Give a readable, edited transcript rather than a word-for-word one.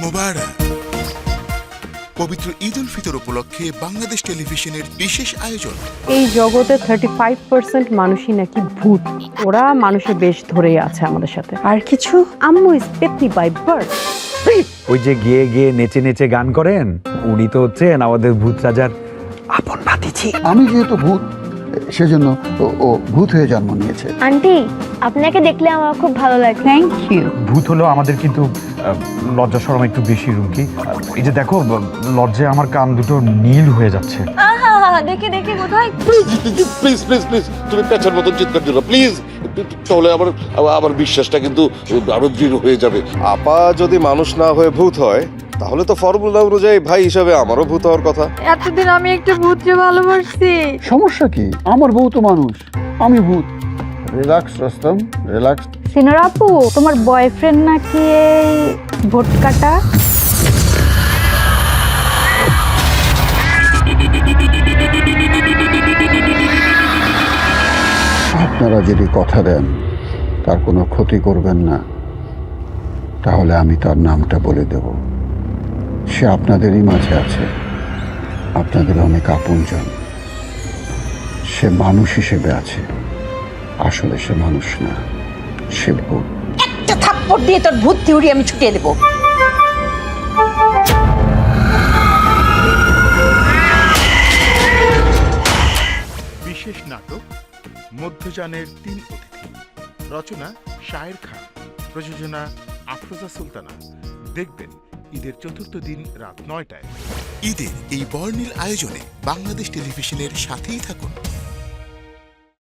মোবারক। পবিত্র ঈদ উল ফিতর উপলক্ষে বাংলাদেশ টেলিভিশনের বিশেষ আয়োজন। এই জগতে 35% মানুষই নাকি ভূত। ওরা মানুষের বেশ ধরেই আছে আমাদের সাথে। আর কিছু আম্মু ইজ পেতনি বাই বার্থ। ওই যে গিয়ে গিয়ে নেচে নেচে গান করেন, উনি তো হচ্ছেন আমাদের ভূত রাজার আপন ভাতিজি। আমি যেহেতু ভূত, সেজন্য ও ভূত হয়ে জন্ম নিয়েছে। আন্টি, আপনাকে দেখলে আমার খুব ভালো লাগে। Thank you. ভূত হলো আমাদের কিন্তু লজ্জা শরম একটু বেশি রুমকি। এই যে দেখো, লজ্জায় আমার কান দুটো নীল হয়ে যাচ্ছে। দেখে দেখে কোথায় প্লিজ প্লিজ প্লিজ, তুমি পেছার মতন চিৎকার দিও না প্লিজ। তাহলে আমার বিশ্বাসটা কিন্তু আরো দৃঢ় হয়ে যাবে। আপা যদি মানুষ না হয়ে ভূত হয়, তাহলে তো ফর্মুলা অনুযায়ী ভাই হিসাবে আমারও ভূত হওয়ার কথা। এতদিন আমি একটা ভূতকে ভালোবাসছি। সমস্যা কি? আমার বউ তো মানুষ, আমি ভূত। Relax Rustam, relax. সিনোরা আপু, তোমার বয়ফ্রেন্ড নাকি এই ভোটকাটা? আপনারা যদি কথা দেন তার কোনো ক্ষতি করবেন না, তাহলে আমি তার নামটা বলে দেব। সে আপনাদেরই মাঝে আছে, আপনাদের অনেক আপনজন। সে মানুষ হিসেবে আছে, আসলে সে মানুষ না, সে ভূত। একটা থাপ্পড় দিয়ে তোর ভূত থিওরি আমি ছুটিয়ে দেবো। বিশেষ নাটক মধ্যযানের 3 অতিথি। রচনা শায়ের খান, প্রযোজনা আফরোজা সুলতানা। দেখবেন ঈদের 4র্থ দিন রাত 9টায়। ঈদের এই বর্ণিল আয়োজনে বাংলাদেশ টেলিভিশনের সাথেই থাকুন।